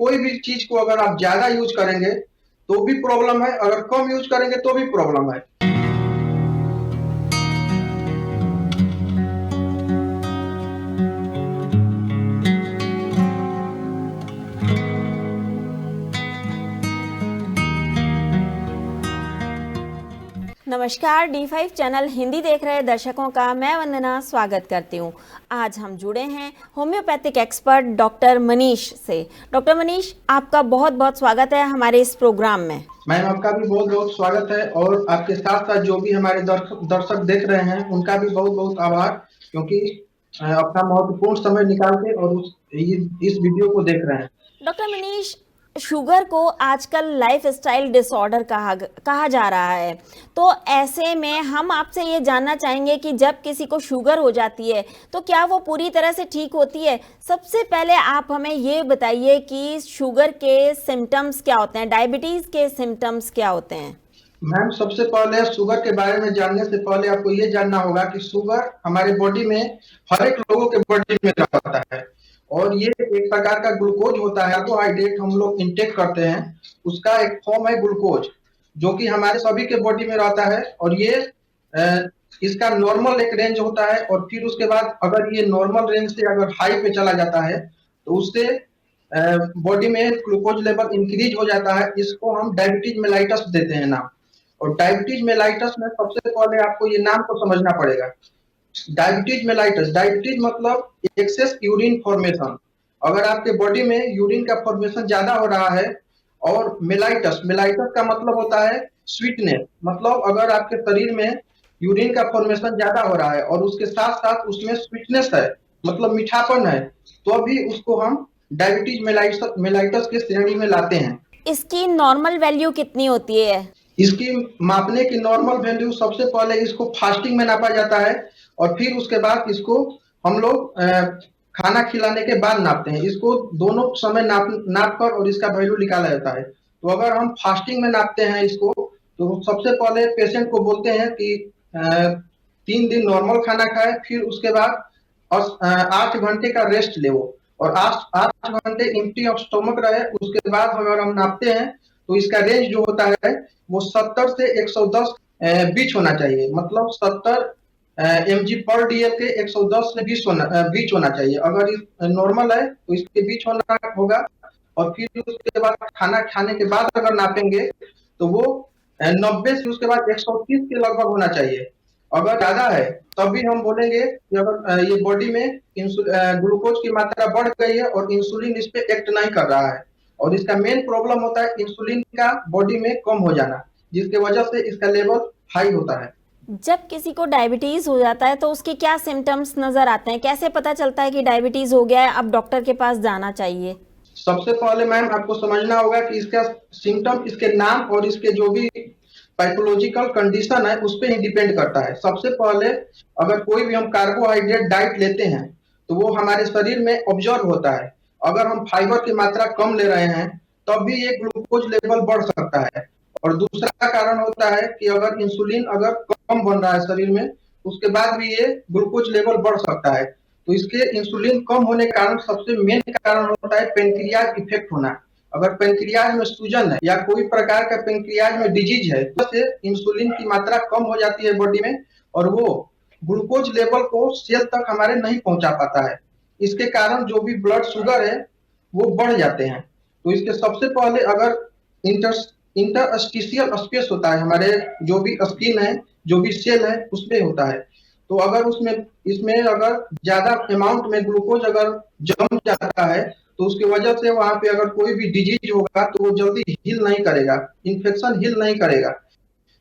कोई भी चीज को अगर आप ज्यादा यूज करेंगे तो भी प्रॉब्लम है, अगर कम यूज करेंगे तो भी प्रॉब्लम है। नमस्कार, D5 चैनल हिंदी देख रहे दर्शकों का मैं वंदना स्वागत करती हूँ। आज हम जुड़े हैं होम्योपैथिक एक्सपर्ट डॉक्टर मनीष से। डॉक्टर मनीष, आपका बहुत बहुत स्वागत है हमारे इस प्रोग्राम में। मैम, आपका भी बहुत बहुत स्वागत है और आपके साथ साथ जो भी हमारे दर्शक देख रहे हैं उनका भी बहुत बहुत आभार, क्योंकि अपना महत्वपूर्ण समय निकाल के और इस वीडियो को देख रहे हैं। डॉक्टर मनीष, शुगर को आजकल लाइफस्टाइल डिसऑर्डर कहा जा रहा है, तो ऐसे में हम आपसे ये जानना चाहेंगे कि जब किसी को शुगर हो जाती है तो क्या वो पूरी तरह से ठीक होती है? सबसे पहले आप हमें ये बताइए कि शुगर के सिम्टम्स क्या होते हैं, डायबिटीज के सिम्टम्स क्या होते हैं? मैम, सबसे पहले शुगर के बारे में जानने से पहले आपको ये जानना होगा कि शुगर हमारे बॉडी में हर एक लोगों के बॉडी में रहता है और ये एक प्रकार का ग्लूकोज होता है, कार्बोहाइड्रेट हम लोग इंटेक करते हैं, उसका एक फॉर्म है ग्लूकोज, जो कि हमारे सभी के बॉडी में रहता है। और ये इसका नॉर्मल एक रेंज होता है और फिर उसके बाद अगर ये नॉर्मल रेंज से अगर हाई पे चला जाता है तो उससे बॉडी में ग्लूकोज लेवल इंक्रीज हो जाता है। इसको हम डायबिटीज मेलाइटस देते हैं नाम। और डायबिटीज मेलाइटस में सबसे पहले आपको ये नाम को समझना पड़ेगा। डायबिटीज मेलाइटस, डायबिटीज मतलब एक्सेस यूरिन फॉर्मेशन। अगर आपके बॉडी में यूरिन का फॉर्मेशन ज्यादा हो रहा है, और मेलाइटस, मेलाइटस का मतलब होता है स्वीटनेस, मतलब अगर आपके शरीर में यूरिन का फॉर्मेशन ज्यादा हो रहा है और उसके साथ साथ उसमें स्वीटनेस है, मतलब मीठापन है, तो अभी उसको हम डायबिटीज मेलाइटस के श्रेणी में लाते हैं। इसकी नॉर्मल वैल्यू कितनी होती है? इसकी मापने की नॉर्मल वैल्यू सबसे पहले इसको फास्टिंग में नापा जाता है और फिर उसके बाद इसको हम लोग खाना खिलाने के बाद नापते हैं। इसको दोनों समय नाप कर और इसका वैल्यू निकाला जाता है। तो अगर हम फास्टिंग में नापते हैं इसको, तो सबसे पहले पेशेंट को बोलते हैं कि 3 दिन नॉर्मल खाना खाए, फिर उसके बाद 8 घंटे का रेस्ट ले वो, और 8 घंटे एम्प्टी ऑफ स्टोमक रहे। उसके बाद अगर हम नापते हैं तो इसका रेंज जो होता है वो 70 से 110 बीच होना चाहिए, मतलब 70 mg पर डीएल के 110 से बीच होना चाहिए। अगर इस नॉर्मल है तो इसके बीच होना होगा। और फिर उसके बाद खाना खाने के बाद अगर नापेंगे तो वो 90 से उसके बाद 130 के लगभग होना चाहिए। अगर ज्यादा है तब भी हम बोलेंगे कि अगर ये बॉडी में ग्लूकोज की मात्रा बढ़ गई है और इंसुलिन इस पे एक्ट नहीं कर रहा है, और इसका मेन प्रॉब्लम होता है इंसुलिन का बॉडी में कम हो जाना, जिसके वजह से इसका लेवल हाई होता है। जब किसी को डायबिटीज हो जाता है तो उसके क्या सिम्टम्स नजर आते हैं? कैसे पता चलता है कि डायबिटीज हो गया है, अब डॉक्टर के पास जाना चाहिए? सबसे पहले मैम आपको समझना होगा कि इसका सिम्टम इसके नाम और इसके जो भी पैथोलॉजिकल कंडीशन है उस पर ही डिपेंड करता है। सबसे पहले अगर कोई भी हम कार्बोहाइड्रेट डाइट लेते हैं तो वो हमारे शरीर में ऑब्जर्व होता है। अगर हम फाइबर की मात्रा कम ले रहे हैं तब भी ये ग्लूकोज लेवल बढ़ सकता है। और दूसरा कारण होता है कि अगर इंसुलिन अगर कम बन रहा है शरीर में, उसके बाद भी ये ग्लूकोज लेवल बढ़ सकता है। तो इसके इंसुलिन कम होने के कारण सबसे मेन कारण होता है पेनक्रियाज इफेक्ट होना। अगर पेनक्रियाज में सूजन है या कोई प्रकार का पेनक्रियाज में डिजीज है, तो से इंसुलिन की मात्रा कम हो जाती है बॉडी में और वो ग्लूकोज लेवल को सेल तक हमारे नहीं पहुंचा पाता है। इसके कारण जो भी ब्लड शुगर है वो बढ़ जाते हैं। तो इसके सबसे पहले अगर इंटरस्टिशियल स्पेस होता है, हमारे जो भी स्किन है, जो भी सेल है उसमें होता है, तो अगर उसमें इसमें अगर ज्यादा अमाउंट में ग्लूकोज अगर जम जाता है तो उसकी वजह से वहां पे अगर कोई भी डिजीज होगा तो वो जल्दी हील नहीं करेगा, इन्फेक्शन हील नहीं करेगा।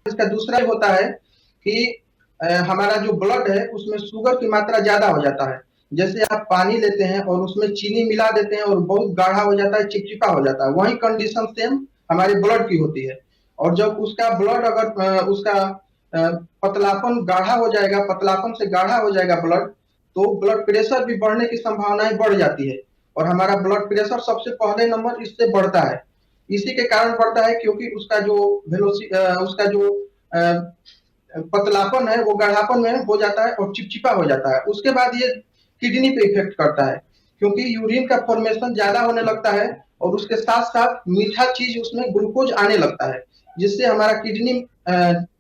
इसका दूसरा होता है कि हमारा जो ब्लड है उसमें शुगर की मात्रा ज्यादा हो जाता है। जैसे आप पानी लेते हैं और उसमें चीनी मिला देते हैं और बहुत गाढ़ा हो जाता है, चिपचिपा हो जाता है, वही कंडीशन सेम हमारे ब्लड की होती है। और जब उसका ब्लड अगर उसका पतलापन गाढ़ा हो जाएगा, पतलापन से गाढ़ा हो जाएगा ब्लड, तो ब्लड प्रेशर भी बढ़ने की संभावनाएं बढ़ जाती है। और हमारा ब्लड प्रेशर सबसे पहले नंबर इससे बढ़ता है। इसी के कारण बढ़ता है क्योंकि उसका जो उसका जो पतलापन है वो गाढ़ापन में हो जाता है और चिपचिपा हो जाता है। उसके बाद ये किडनी पे इफेक्ट करता है, क्योंकि यूरिन का फॉर्मेशन ज्यादा होने लगता है और उसके साथ साथ मीठा चीज उसमें ग्लूकोज आने लगता है, जिससे हमारा किडनी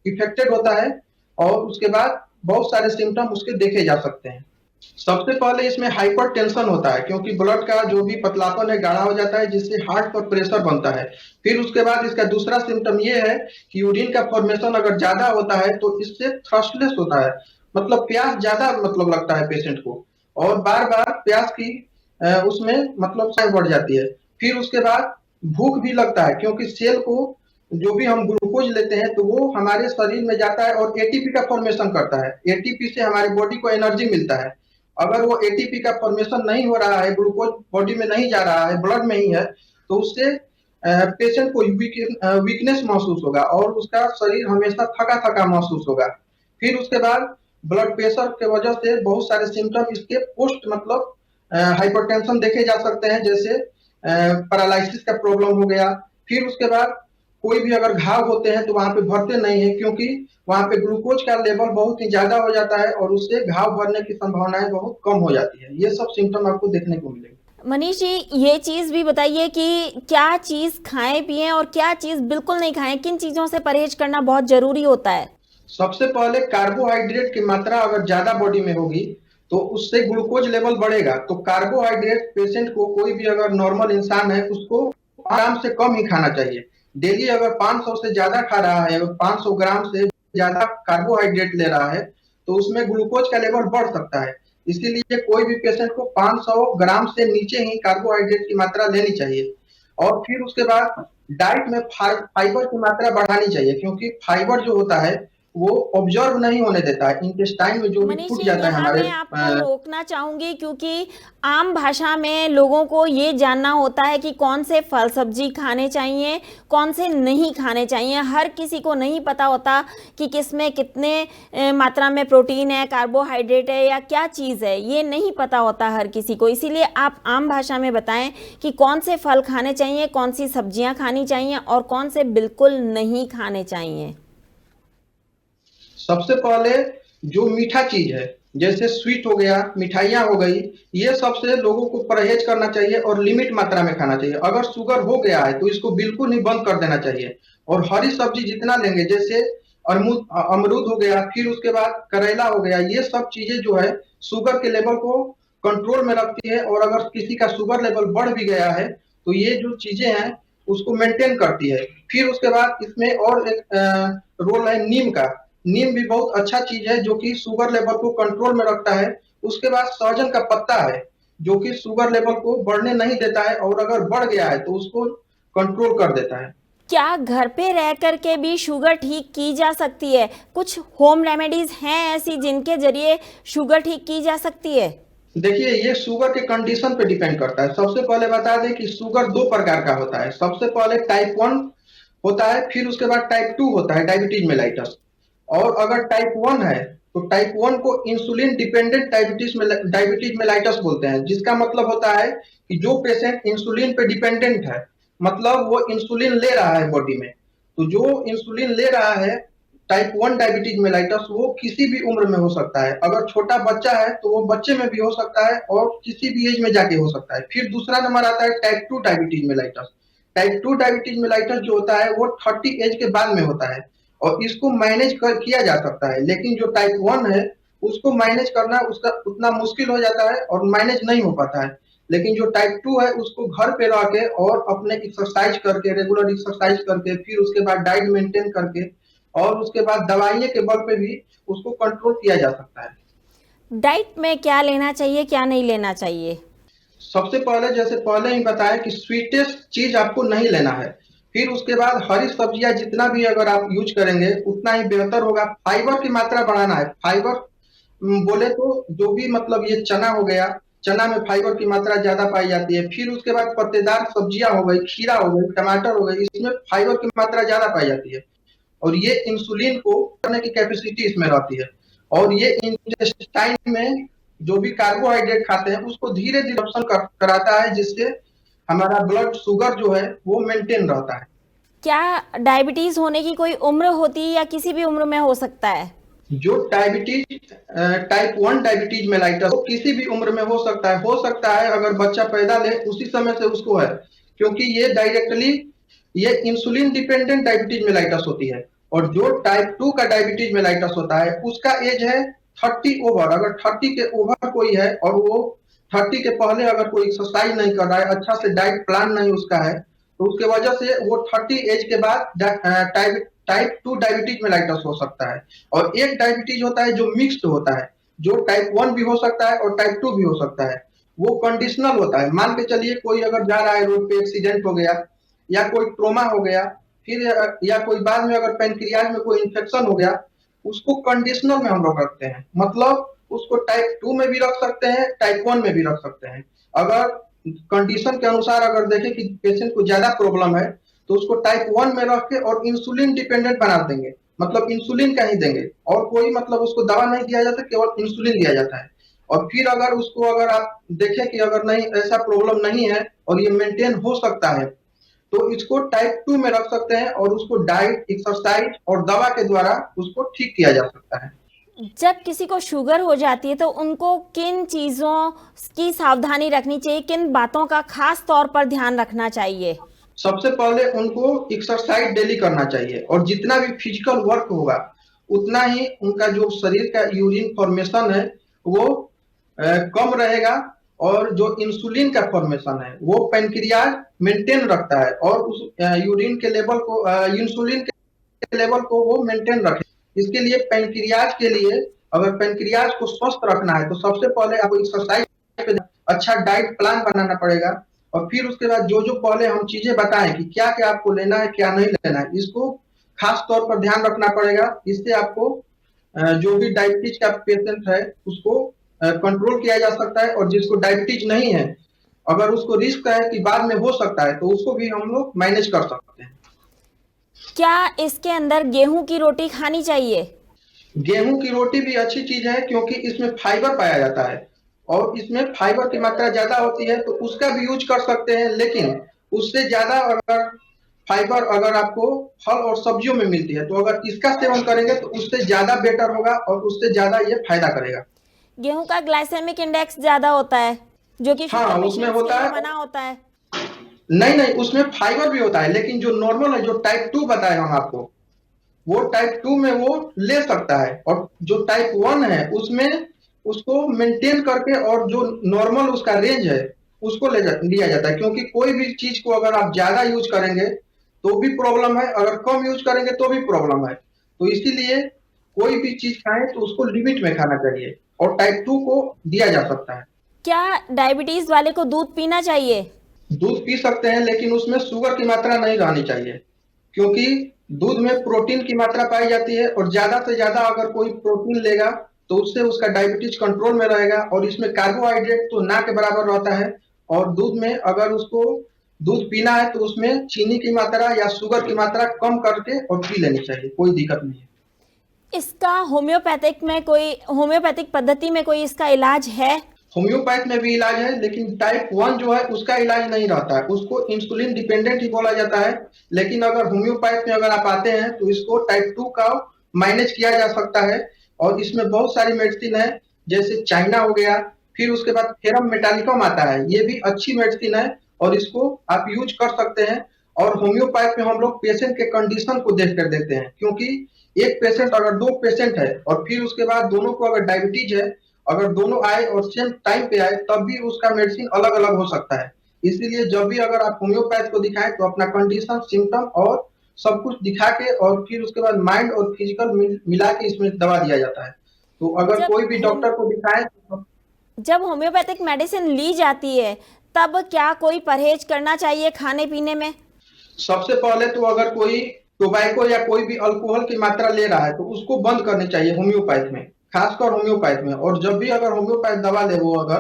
इफेक्टेड होता है और उसके बाद बहुत सारे सिम्टम उसके देखे जा सकते हैं। सबसे पहले इसमें हाइपरटेंशन होता है, क्योंकि ब्लड का जो भी पतलापन है गाढ़ा हो जाता है, जिससे हार्ट पर प्रेशर बनता है। फिर उसके बाद इसका दूसरा सिम्टम ये है कि यूरिन का फॉर्मेशन अगर ज्यादा होता है तो इससे थ्रस्टलेस होता है, मतलब प्यास ज्यादा मतलब लगता है पेशेंट को, और बार बार प्यास की उसमें मतलब समय बढ़ जाती है। फिर उसके बाद भूख भी लगता है, क्योंकि सेल को जो भी हम ग्लूकोज लेते हैं तो वो हमारे शरीर में जाता है और एटीपी का फॉर्मेशन करता है। एटीपी से हमारे बॉडी को एनर्जी मिलता है। अगर वो एटीपी का फॉर्मेशन नहीं हो रहा है, ग्लूकोज बॉडी में नहीं जा रहा है, ब्लड में ही है, तो उससे पेशेंट को वीकनेस महसूस होगा और उसका शरीर हमेशा थका थका महसूस होगा। फिर उसके बाद ब्लड प्रेशर के वजह से बहुत सारे सिम्टम इसके पोस्ट मतलब हाइपरटेंशन देखे जा सकते हैं, जैसे पैरालिसिस का प्रॉब्लम हो गया। फिर उसके बाद कोई भी अगर घाव होते हैं तो वहां पे भरते नहीं है, क्योंकि वहां पे ग्लूकोज का लेवल बहुत ही ज्यादा हो जाता है और उससे घाव भरने की संभावनाएं बहुत कम हो जाती है। ये सब सिम्टम आपको देखने को मिलेंगे। मनीष जी, ये चीज भी बताइए कि क्या चीज खाएं पिएं और क्या चीज बिल्कुल नहीं खाएं, किन चीजों से परहेज करना बहुत जरूरी होता है? सबसे पहले कार्बोहाइड्रेट की मात्रा अगर ज्यादा बॉडी में होगी तो उससे ग्लूकोज लेवल बढ़ेगा। तो कार्बोहाइड्रेट पेशेंट को, कोई भी अगर नॉर्मल इंसान है, उसको आराम से कम ही खाना चाहिए। डेली अगर 500 से ज्यादा खा रहा है, 500 ग्राम से ज्यादा कार्बोहाइड्रेट ले रहा है, तो उसमें ग्लूकोज का लेवल बढ़ सकता है। इसीलिए कोई भी पेशेंट को 500 ग्राम से नीचे ही कार्बोहाइड्रेट की मात्रा लेनी चाहिए। और फिर उसके बाद डाइट में फाइबर की मात्रा बढ़ानी चाहिए, क्योंकि फाइबर जो होता है वो ऑब्जर्व नहीं होने देता है इंटेस्टाइन में, जो भी मनीष फूड जी, जाता है यहाँ हमारे मैं आपको रोकना चाहूंगी क्योंकि आम भाषा में लोगों को ये जानना होता है कि कौन से फल सब्जी खाने चाहिए, कौन से नहीं खाने चाहिए। हर किसी को नहीं पता होता कि किसमें कितने मात्रा में प्रोटीन है, कार्बोहाइड्रेट है या क्या चीज़ है, ये नहीं पता होता हर किसी को। इसीलिए आप आम भाषा में बताएं कि कौन से फल खाने चाहिए, कौन सी सब्जियां खानी चाहिए और कौन से बिल्कुल नहीं खाने चाहिए। सबसे पहले जो मीठा चीज है, जैसे स्वीट हो गया, मिठाइयाँ हो गई, ये सबसे लोगों को परहेज करना चाहिए और लिमिट मात्रा में खाना चाहिए। अगर शुगर हो गया है तो इसको बिल्कुल ही बंद कर देना चाहिए। और हरी सब्जी जितना लेंगे, जैसे अमरूद हो गया, फिर उसके बाद करेला हो गया, ये सब चीजें जो है शुगर के लेवल को कंट्रोल में रखती है। और अगर किसी का शुगर लेवल बढ़ भी गया है तो ये जो चीजें हैं उसको मेंटेन करती है। फिर उसके बाद इसमें और एक रोल है नीम का। नीम भी बहुत अच्छा चीज है, जो कि शुगर लेवल को कंट्रोल में रखता है। उसके बाद सहजन का पत्ता है, जो कि शुगर लेवल को बढ़ने नहीं देता है, और अगर बढ़ गया है तो उसको कंट्रोल कर देता है। क्या घर पे रह करके भी शुगर ठीक की जा सकती है? कुछ होम रेमेडीज हैं ऐसी जिनके जरिए शुगर ठीक की जा सकती है? देखिए, ये शुगर के कंडीशन पे डिपेंड करता है। सबसे पहले बता दें कि शुगर दो प्रकार का होता है। सबसे पहले टाइप 1 होता है, फिर उसके बाद टाइप 2 होता है, डायबिटीज मेलाइटस। और अगर टाइप 1 है तो टाइप 1 को इंसुलिन डिपेंडेंट डायबिटीज मेलाइटस बोलते हैं, जिसका मतलब होता है कि जो पेशेंट इंसुलिन पे डिपेंडेंट है, मतलब वो इंसुलिन ले रहा है बॉडी में। तो जो इंसुलिन ले रहा है, टाइप 1 डायबिटीज मेलाइटस, वो किसी भी उम्र में हो सकता है। अगर छोटा बच्चा है तो वो बच्चे में भी हो सकता है और किसी भी एज में जाके हो सकता है। फिर दूसरा नंबर आता है type 2 diabetes mellitus. Type 2 diabetes mellitus जो होता है वो 30 एज के बाद में होता है और इसको मैनेज किया जा सकता है। लेकिन जो टाइप 1 है उसको मैनेज करना उसका उतना मुश्किल हो जाता है और मैनेज नहीं हो पाता है। लेकिन जो टाइप 2 है उसको घर पे रह के और अपने एक्सरसाइज करके, रेगुलर एक्सरसाइज करके, फिर उसके बाद डाइट मेंटेन करके और उसके बाद दवाइयों के बल पे भी उसको कंट्रोल किया जा सकता है। डाइट में क्या लेना चाहिए, क्या नहीं लेना चाहिए? सबसे पहले, जैसे पहले ही बताया कि स्वीटेस्ट चीज आपको नहीं लेना है। फिर उसके बाद हरी सब्जियां जितना भी अगर आप यूज करेंगे उतना ही बेहतर होगा। फाइबर की मात्रा बढ़ाना है। फाइबर बोले तो जो भी मतलब ये चना हो गया, चना में फाइबर की मात्रा ज्यादा पाई जाती है। फिर उसके बाद पत्तेदार सब्जियां हो गई, खीरा हो गई, टमाटर हो गई, इसमें फाइबर की मात्रा ज्यादा पाई जाती है और ये इंसुलिन को करने की कैपेसिटी इसमें रहती है। और ये इंटेस्टाइन में जो भी कार्बोहाइड्रेट खाते हैं उसको धीरे धीरे ऑप्शन कराता है, जिससे हमारा ब्लड शुगर जो है वो मेंटेन रहता है। क्या डायबिटीज होने की कोई उम्र होती है या किसी भी उम्र में हो सकता है? जो डायबिटीज टाइप 1 डायबिटीज मेलाइटस वो किसी भी उम्र में हो सकता है। अगर बच्चा पैदा ले उसी समय से उसको है, क्योंकि ये इंसुलिन डिपेंडेंट डायबिटीज मेलाइटस होती है। और जो टाइप 2 का डायबिटीज मेलाइटस होता है उसका एज है 30 ओवर। अगर 30 के ओवर कोई है और वो 30 के पहले अगर कोई एक्सरसाइज नहीं कर रहा है, अच्छा से डाइट प्लान नहीं उसका है, तो उसके वजह से वो 30 एज के बाद टाइप 2 डायबिटीज मेलाइटस हो सकता है। और एक डायबिटीज होता है जो मिक्स्ड होता है, जो टाइप 1 भी हो सकता है और टाइप 2 भी हो सकता है। वो कंडीशनल होता है। मान के चलिए कोई अगर जा रहा है रोड पे, एक्सीडेंट हो गया या कोई ट्रोमा हो गया, फिर या कोई बाद में अगर पैनक्रियाज में कोई इन्फेक्शन हो गया, उसको कंडीशनल में हम लोग रखते हैं। मतलब उसको टाइप 2 में भी रख सकते हैं, टाइप 1 में भी रख सकते हैं। अगर कंडीशन के अनुसार अगर देखें कि पेशेंट को ज्यादा प्रॉब्लम है तो उसको टाइप 1 में रख के और इंसुलिन डिपेंडेंट बना देंगे, मतलब इंसुलिन का ही देंगे और कोई मतलब उसको दवा नहीं दिया जाता, केवल इंसुलिन दिया जाता है। और फिर अगर उसको अगर आप देखें कि अगर नहीं ऐसा प्रॉब्लम नहीं है और ये मेंटेन हो सकता है, तो इसको टाइप 2 में रख सकते हैं और उसको डाइट, एक्सरसाइज और दवा के द्वारा उसको ठीक किया जा सकता है। जब किसी को शुगर हो जाती है तो उनको किन चीज़ों की सावधानी रखनी चाहिए, किन बातों का खास तौर पर ध्यान रखना चाहिए? सबसे पहले उनको एक्सरसाइज डेली करना चाहिए और जितना भी फिजिकल वर्क होगा उतना ही उनका जो शरीर का यूरिन फॉर्मेशन है वो कम रहेगा। और जो इंसुलिन का फॉर्मेशन है वो पैनक्रियाज मेंटेन रखता है और उस यूरिन के लेवल को इंसुलिन के लेवल को वो मेंटेन रखे। इसके लिए पैनक्रियाज के लिए, अगर पैनक्रियाज को स्वस्थ रखना है तो सबसे पहले आपको एक्सरसाइज पे अच्छा डाइट प्लान बनाना पड़ेगा। और फिर उसके बाद जो जो पहले हम चीजें बताएं कि क्या क्या आपको लेना है क्या नहीं लेना है, इसको खास तौर पर ध्यान रखना पड़ेगा। इससे आपको जो भी डायबिटीज का पेशेंट है उसको कंट्रोल किया जा सकता है। और जिसको डायबिटीज नहीं है, अगर उसको रिस्क है कि बाद में हो सकता है, तो उसको भी हम लोग मैनेज कर सकते हैं। क्या इसके अंदर गेहूं की रोटी खानी चाहिए? गेहूं की रोटी भी अच्छी चीज है क्योंकि इसमें फाइबर पाया जाता है और इसमें फाइबर की मात्रा ज्यादा होती है, तो उसका भी यूज कर सकते हैं। लेकिन उससे ज्यादा अगर फाइबर अगर आपको फल और सब्जियों में मिलती है तो अगर इसका सेवन करेंगे तो उससे ज्यादा बेटर होगा और उससे ज्यादा ये फायदा करेगा। गेहूं का ग्लाइसेमिक इंडेक्स ज्यादा होता है जो कि शुगर हाँ, उसमें पेशेंट्स होता के लिए है। मना होता है। नहीं नहीं, उसमें फाइबर भी होता है, लेकिन जो नॉर्मल है, जो टाइप 2 बताए हम आपको, वो टाइप 2 में वो ले सकता है। और जो टाइप 1 है उसमें उसको मेंटेन करके और जो नॉर्मल उसका रेंज है उसको लिया जाता है। क्योंकि कोई भी चीज को अगर आप ज्यादा यूज करेंगे तो भी प्रॉब्लम है, अगर कम यूज करेंगे तो भी प्रॉब्लम है। तो इसीलिए कोई भी चीज खाएं तो उसको लिमिट में खाना चाहिए और टाइप 2 को दिया जा सकता है। क्या डायबिटीज वाले को दूध पीना चाहिए? दूध पी सकते हैं लेकिन उसमें शुगर की मात्रा नहीं रहनी चाहिए, क्योंकि दूध में प्रोटीन की मात्रा पाई जाती है और ज्यादा से ज्यादा अगर कोई प्रोटीन लेगा तो उससे उसका डायबिटीज कंट्रोल में रहेगा। और इसमें कार्बोहाइड्रेट तो ना के बराबर रहता है। और दूध में अगर उसको दूध पीना है तो उसमें चीनी की मात्रा या शुगर की मात्रा कम करके और पी लेनी चाहिए, कोई दिक्कत नहीं है। इसका होम्योपैथिक पद्धति में कोई इसका इलाज है? होम्योपैथ में भी इलाज है, लेकिन टाइप 1 जो है उसका इलाज नहीं रहता है, उसको इंसुलिन डिपेंडेंट ही बोला जाता है। लेकिन अगर होम्योपैथ में अगर आप आते हैं तो इसको टाइप 2 का मैनेज किया जा सकता है। और इसमें बहुत सारी मेडिसिन है, जैसे चाइना हो गया, फिर उसके बाद फेरम मेटालिकम आता है, ये भी अच्छी मेडिसिन है और इसको आप यूज कर सकते हैं। और होम्योपैथ में हम लोग पेशेंट के कंडीशन को देख कर देते हैं, क्योंकि एक पेशेंट अगर 2 पेशेंट है और फिर उसके बाद दोनों को अगर डायबिटीज है, अगर दोनों आए और सेम टाइम पे आए तब भी उसका मेडिसिन अलग अलग हो सकता है। इसीलिए जब भी अगर आप होम्योपैथ को दिखाएं तो अपना कंडीशन, सिम्टम और सब कुछ दिखा के और फिर उसके बाद माइंड और फिजिकल मिला के इसमें दवा दिया जाता है। तो अगर कोई भी डॉक्टर को दिखाए तो जब होम्योपैथिक मेडिसिन ली जाती है तब क्या कोई परहेज करना चाहिए खाने पीने में? सबसे पहले तो अगर कोई टोबैको या कोई भी अल्कोहल की मात्रा ले रहा है तो उसको बंद करनी चाहिए होम्योपैथ में, खासकर होम्योपैथ में। और जब भी अगर होम्योपैथ दवा ले वो अगर,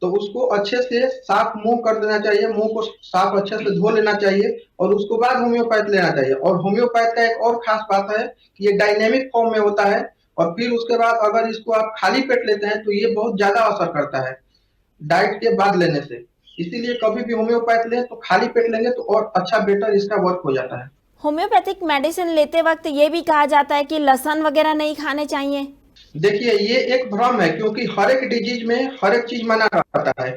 तो उसको अच्छे से साफ मुंह कर देना चाहिए, मुंह को साफ अच्छे से धो लेना चाहिए और उसको बाद होम्योपैथ लेना चाहिए। और होम्योपैथ का एक और खास बात है कि ये डायनेमिक फॉर्म में होता है। और फिर उसके बाद अगर इसको आप खाली पेट लेते हैं तो ये बहुत ज्यादा असर करता है डाइट के बाद लेने से। इसीलिए कभी भी होम्योपैथ लें तो खाली पेट लेंगे तो और अच्छा बेटर इसका वर्क हो जाता है। होम्योपैथिक मेडिसिन लेते वक्त ये भी कहा जाता है कि लहसुन वगैरह नहीं खाने चाहिए। देखिए, ये एक भ्रम है, क्योंकि हर एक डिजीज में हर एक चीज मना रहता है।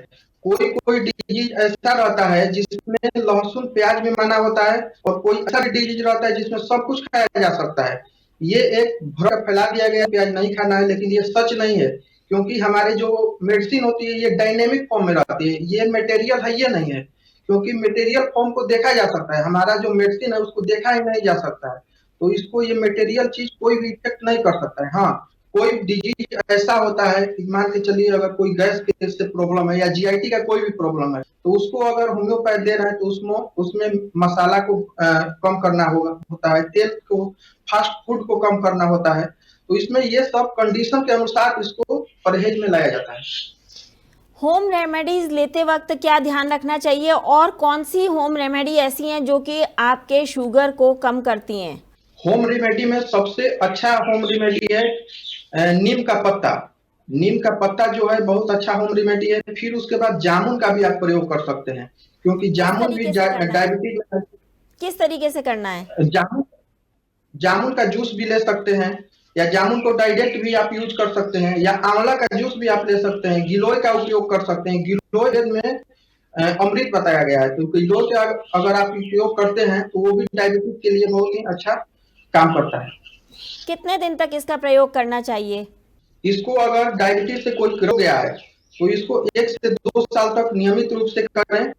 कोई कोई डिजीज ऐसा रहता है जिसमें लहसुन प्याज भी मना होता है, और कोई ऐसा डिजीज रहता है जिसमें सब कुछ खाया जा सकता है। ये एक भ्रम फैला दिया गया है, प्याज नहीं खाना है, लेकिन ये सच नहीं है। क्योंकि हमारे जो मेडिसिन होती है ये डायनेमिक फॉर्म में रहती है, ये मटेरियल है ये नहीं है। क्योंकि मटेरियल फॉर्म को देखा जा सकता है, हमारा जो मेडिसिन है उसको देखा ही नहीं जा सकता है। तो इसको ये मटेरियल चीज कोई भी इफेक्ट नहीं कर सकता है। हाँ, कोई डिजीज ऐसा होता है कि मान के चलिए अगर कोई गैस के से प्रॉब्लम है या जीआईटी का कोई भी प्रॉब्लम है, तो उसको अगर होम्योपैथ दे रहे हैं तो उसमें मसाला को कम करना होता है, तेल को, फास्ट फूड को कम करना होता है। तो इसमें ये सब कंडीशन के अनुसार इसको परहेज में लाया जाता है। होम रेमेडीज लेते वक्त क्या ध्यान रखना चाहिए और कौन सी होम रेमेडी ऐसी हैं जो कि आपके शुगर को कम करती हैं? होम रेमेडी में सबसे अच्छा होम रेमेडी है नीम का पत्ता। नीम का पत्ता जो है बहुत अच्छा होम रेमेडी है। फिर उसके बाद जामुन का भी आप प्रयोग कर सकते हैं, क्योंकि जामुन भी डायबिटीज में किस तरीके से करना है? जामुन का जूस भी ले सकते हैं, या जामुन को डायरेक्ट भी आप यूज कर सकते हैं, या आंवला का जूस भी आप ले सकते हैं। गिलोय का उपयोग कर सकते हैं। गिलोय में अमृत बताया गया है, तो गिलोय का अगर आप उपयोग करते हैं तो वो भी डायबिटीज के लिए बहुत ही अच्छा काम करता है। कितने दिन तक इसका प्रयोग करना चाहिए? इसको अगर डायबिटीज से कोई हो गया है तो इसको 1 से 2 साल तक नियमित रूप से करें,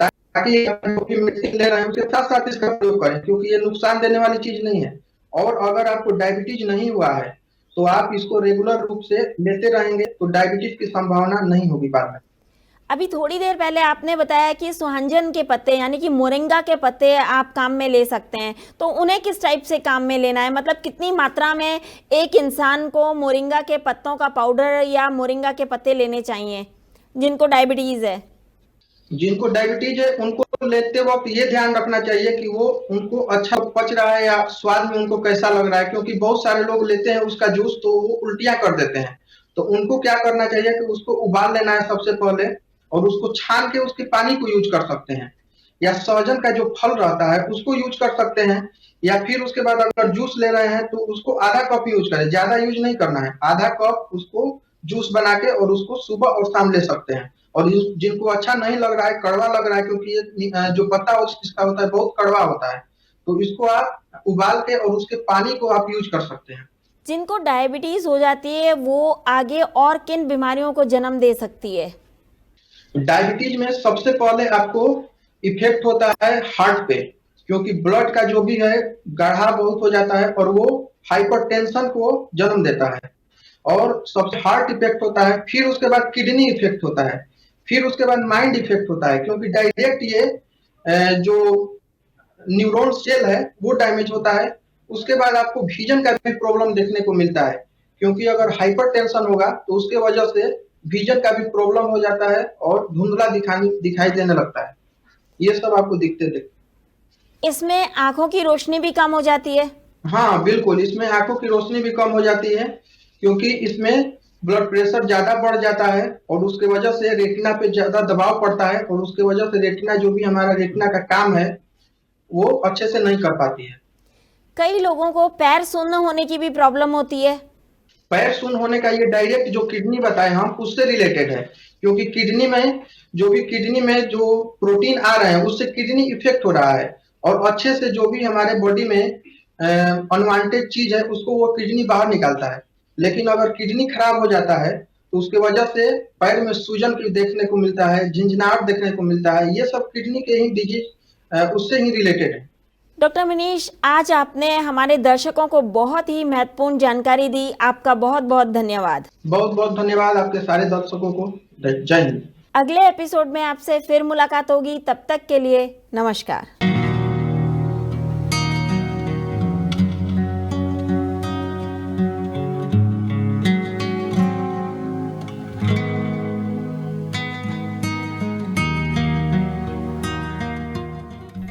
ताकि आप मेडिसिन ले रहे हैं उसके साथ साथ इसका प्रयोग करें, क्योंकि ये नुकसान देने वाली चीज नहीं है। और अगर आपको डायबिटीज नहीं हुआ है तो आप इसको रेगुलर रूप से लेते रहेंगे तो डायबिटीज की संभावना नहीं होगी बाद में। अभी थोड़ी देर पहले आपने बताया कि सुहंजन के पत्ते यानी कि मोरिंगा के पत्ते आप काम में ले सकते हैं, तो उन्हें किस टाइप से काम में लेना है? मतलब कितनी मात्रा में एक इंसान को मोरिंगा के पत्तों का पाउडर या मोरिंगा के पत्ते लेने चाहिए जिनको डायबिटीज है? जिनको डायबिटीज है उनको लेते वक्त ये ध्यान रखना चाहिए कि वो उनको अच्छा पच रहा है या स्वाद में उनको कैसा लग रहा है, क्योंकि बहुत सारे लोग लेते हैं उसका जूस तो वो उल्टियां कर देते हैं। तो उनको क्या करना चाहिए कि उसको उबाल लेना है सबसे पहले, और उसको छान के उसके पानी को यूज कर सकते हैं, या सहजन का जो फल रहता है उसको यूज कर सकते हैं। या फिर उसके बाद अगर जूस ले रहे हैं तो उसको आधा कप यूज करें, ज्यादा यूज नहीं करना है। आधा कप उसको जूस बना के और उसको सुबह और शाम ले सकते हैं। और जिनको अच्छा नहीं लग रहा है, कड़वा लग रहा है, क्योंकि ये जो पत्ता इसका होता है बहुत कड़वा होता है, तो इसको आप उबाल के और उसके पानी को आप यूज कर सकते हैं। जिनको डायबिटीज हो जाती है वो आगे और किन बीमारियों को जन्म दे सकती है? डायबिटीज में सबसे पहले आपको इफेक्ट होता है हार्ट पे, क्योंकि ब्लड का जो भी है गाढ़ा बहुत हो जाता है और वो हाइपरटेंशन को जन्म देता है। और सबसे हार्ट इफेक्ट होता है, फिर उसके बाद किडनी इफेक्ट होता है, फिर उसके बाद माइंड इफेक्ट होता है, क्योंकि डायरेक्ट ये जो न्यूरॉन सेल है वो डैमेज होता है। उसके बाद आपको विजन का भी प्रॉब्लम देखने को मिलता है, क्योंकि अगर हाइपरटेंशन होगा तो उसके वजह से विजन का भी प्रॉब्लम हो जाता है और धुंधला दिखाई देने लगता है। ये सब आपको दिखते। इसमें आंखों की रोशनी भी कम हो जाती है? हाँ बिल्कुल, इसमें आंखों की रोशनी भी कम हो जाती है, क्योंकि इसमें ब्लड प्रेशर ज्यादा बढ़ जाता है और उसके वजह से रेटिना पे ज्यादा दबाव पड़ता है, और उसके वजह से रेटिना जो भी हमारा रेटिना का काम है वो अच्छे से नहीं कर पाती है। कई लोगों को पैर सुन्न होने की भी प्रॉब्लम होती है। पैर सुन्न होने का ये डायरेक्ट जो किडनी बताए हम उससे रिलेटेड है, क्योंकि किडनी में जो प्रोटीन आ रहे हैं उससे किडनी इफेक्ट हो रहा है, और अच्छे से जो भी हमारे बॉडी में अनवांटेड चीज है उसको वो किडनी बाहर निकालता है। लेकिन अगर किडनी खराब हो जाता है तो उसके वजह से पैर में सूजन देखने को मिलता है, झिंझनाहट देखने को मिलता है। ये सब किडनी के ही डिजीज उससे ही रिलेटेड है। डॉक्टर मनीष, आज आपने हमारे दर्शकों को बहुत ही महत्वपूर्ण जानकारी दी। आपका बहुत बहुत धन्यवाद। बहुत बहुत धन्यवाद आपके सारे दर्शकों को। जय हिंद। अगले एपिसोड में आपसे फिर मुलाकात होगी, तब तक के लिए नमस्कार।